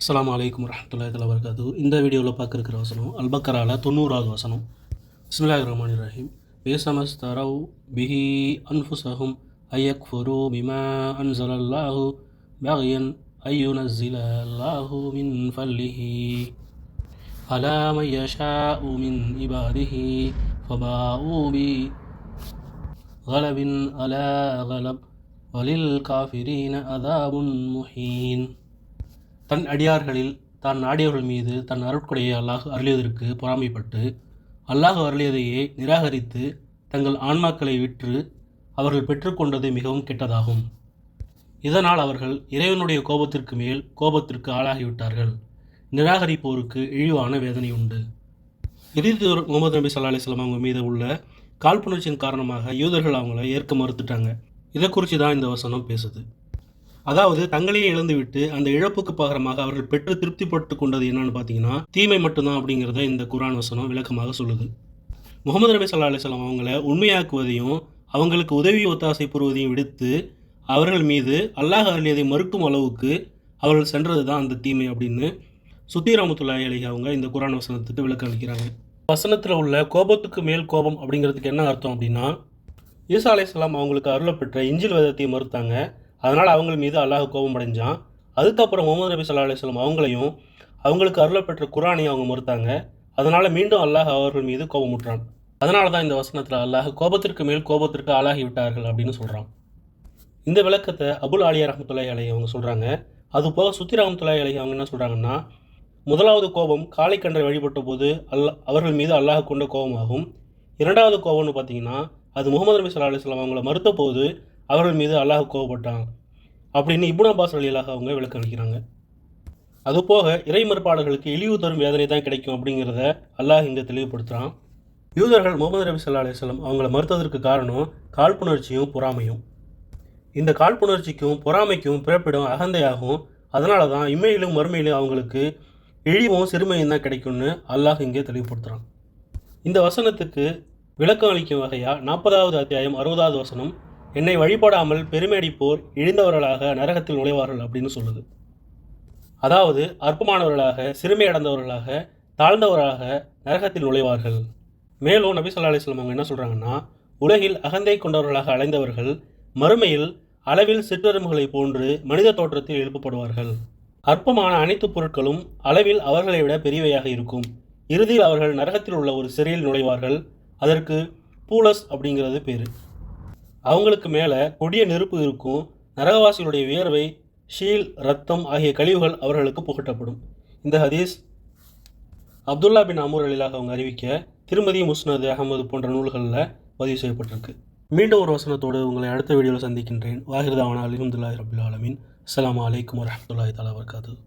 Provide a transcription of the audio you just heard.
அஸ்ஸலாமு அலைக்கும் வரஹ்மத்துல்லாஹி தஆலா வபரகாத்துஹு. இந்த வீடியோவில் பார்க்குற வசனம் அல்பக்கரால 90வது வசனம். பிஸ்மில்லாஹிர் ரஹ்மானிர் ரஹீம். பேசமஸ்தரவ் பிஹி அன்ஃபுஸஹும் ஐயக்ஃபுரு பிமா அன்ஸலல்லாஹு பக்யன் ஐயுனஸ்ஸில அல்லாஹு மின் ஃபல்லிஹி அலா மன் யஷாஉ மின் இபாதிஹி ஃபபாஉ பி கலபின் அலா கலப் வலில் காஃபிரீன அதாபுன் முஹீன். தன் அடியார்களில் தான் நாடியவர்கள் மீது தன் அருட்கொடையை அல்லாஹ் அருளியதற்கு பொறாமைப்பட்டு அல்லாஹ் அருளியதையே நிராகரித்து தங்கள் ஆன்மாக்களை விற்று அவர்கள் பெற்றுக்கொண்டது மிகவும் கெட்டதாகும். இதனால் அவர்கள் இறைவனுடைய கோபத்திற்கு மேல் கோபத்திற்கு ஆளாகிவிட்டார்கள். நிராகரிப்போருக்கு இழிவான வேதனை உண்டு. இறுதிதூர் முகமது நபி ஸல்லல்லாஹு அலைஹி வஸல்லம் அவங்க மீது உள்ள காழ்ப்புணர்ச்சியின் காரணமாக யூதர்கள் அவங்கள ஏற்க மறுத்துட்டாங்க. இதை குறித்து தான் இந்த வசனம் பேசுது. அதாவது தங்களையே இழந்துவிட்டு அந்த இழப்புக்கு பகரமாக அவர்கள் பெற்று திருப்திப்பட்டு கொண்டது என்னன்னு பார்த்தீங்கன்னா தீமை மட்டும்தான் அப்படிங்கிறத இந்த குர்ஆன் வசனம் விளக்கமாக சொல்லுது. முகமது நபி ஸல்லல்லாஹு அலைஹி வஸல்லம் அவங்கள உண்மையாக்குவதையும் அவங்களுக்கு உதவி ஒத்தாசை புரிவதையும் விடுத்து அவர்கள் மீது அல்லாஹ் அருளியதை மறுக்கும் அளவுக்கு அவர்கள் சென்றது தான் அந்த தீமை அப்படின்னு சுத்தி ரஹ்மத்துல்லாஹி அலைஹி அவங்க இந்த குர்ஆன் வசனத்துக்கு விளக்கம் அளிக்கிறாங்க. வசனத்தில் உள்ள கோபத்துக்கு மேல் கோபம் அப்படிங்கிறதுக்கு என்ன அர்த்தம் அப்படின்னா, ஈசா அலைஹிஸ்ஸலாம் அவங்களுக்கு அருளப்பெற்ற இஞ்சில் வேதத்தை மறுத்தாங்க. அதனால் அவங்க மீது அல்லாஹ் கோபம் அடைஞ்சான். அதுக்கப்புறம் முகமது நபி ஸல்லல்லாஹு அலைஹி வஸல்லம் அவங்களையும் அவங்களுக்கு அருளப்பெற்ற குர்ஆனையும் அவங்க மறுத்தாங்க. அதனால் மீண்டும் அல்லாஹ் அவர்கள் மீது கோபமுற்றான். அதனால தான் இந்த வசனத்தில் அல்லாஹ் கோபத்திற்கு மேல் கோபத்திற்கு ஆளாகி விட்டார்கள் அப்படின்னு சொல்கிறான். இந்த விளக்கத்தை அபுல் ஆலியா ரஹ்மத்துல்லாஹி அலைஹி அவங்க சொல்கிறாங்க. அதுபோக சுத்தி ரஹ்மத்துல்லாஹி அலைஹி அவங்க என்ன சொல்கிறாங்கன்னா, முதலாவது கோபம் காளை கன்றை வழிபட்ட போது அவர்கள் மீது அல்லாஹ் கொண்ட கோபமாகும். இரண்டாவது கோபம்னு பார்த்தீங்கன்னா அது முகமது நபி ஸல்லல்லாஹு அலைஹி வஸல்லம் அவங்கள மறுத்த போது அவர்கள் மீது அல்லாஹ் கோபப்பட்டான் அப்படின்னு இப்னு அப்பாஸ் ரலியல்லாஹு அவங்க விளக்கம் அளிக்கிறாங்க. அதுபோக இறை மறுப்பாளர்களுக்கு இழிவு தரும் வேதனை தான் கிடைக்கும் அப்படிங்கிறத அல்லாஹ் இங்கே தெளிவுபடுத்துகிறான். யூதர்கள் முகமது நபி ஸல்லல்லாஹு அலைஹி வஸல்லம் அவங்கள மறுத்ததற்கு காரணம் காழ்ப்புணர்ச்சியும் பொறாமையும். இந்த காழ்ப்புணர்ச்சிக்கும் பொறாமைக்கும் பிறப்பிடம் அகந்தையாகும். அதனால தான் இம்மையிலும் மறுமையிலும் அவங்களுக்கு இழிவும் சிறுமையும் தான் கிடைக்கும்னு அல்லாஹ் இங்கே தெளிவுபடுத்துகிறான். இந்த வசனத்துக்கு விளக்கம் அளிக்கும் வகையாக 40வது அத்தியாயம் 60வது வசனம், என்னை வழிபடாமல் பெருமை அடிப்போர் இழிந்தவர்களாக நரகத்தில் நுழைவார்கள் அப்படின்னு சொல்லுது. அதாவது அற்பமானவர்களாக சிறுமை அடைந்தவர்களாக தாழ்ந்தவர்களாக நரகத்தில் நுழைவார்கள். மேலும் நபி ஸல்லல்லாஹு அலைஹி வஸல்லம் அவங்க என்ன சொல்கிறாங்கன்னா, உலகில் அகந்தை கொண்டவர்களாக அலைந்தவர்கள் மறுமையில் அளவில் சிற்றெரும்புகளை போன்று மனித தோற்றத்தில் எழுப்பப்படுவார்கள். அற்பமான அனைத்து பொருட்களும் அளவில் அவர்களை விட பெரியவையாக இருக்கும். இறுதியில் அவர்கள் நரகத்தில் உள்ள ஒரு சிறையில் நுழைவார்கள். அதற்கு பூலஸ் அப்படிங்கிறது பேர். அவங்களுக்கு மேலே கொடிய நெருப்பு இருக்கும். நரகவாசிகளுடைய வியர்வை, ஷீல், ரத்தம் ஆகிய கழிவுகள் அவர்களுக்கு புகட்டப்படும். இந்த ஹதீஸ் அப்துல்லா பின் அமூர் ரலியல்லாஹு அவங்க அறிவிக்க திருமதி முஸ்னத் அஹமது போன்ற நூல்களில் பதிவு செய்யப்பட்டிருக்கு. மீண்டும் ஒரு வசனத்தோடு உங்களை அடுத்த வீடியோவில் சந்திக்கின்றேன். வாஹிர் தாவானா அல்ஹம்துலில்லாஹி ரப்பில் ஆலமீன். அஸ்ஸலாமு அலைக்கும் வரஹ்மத்துல்லாஹி தஆலா வபரகாத்துஹு.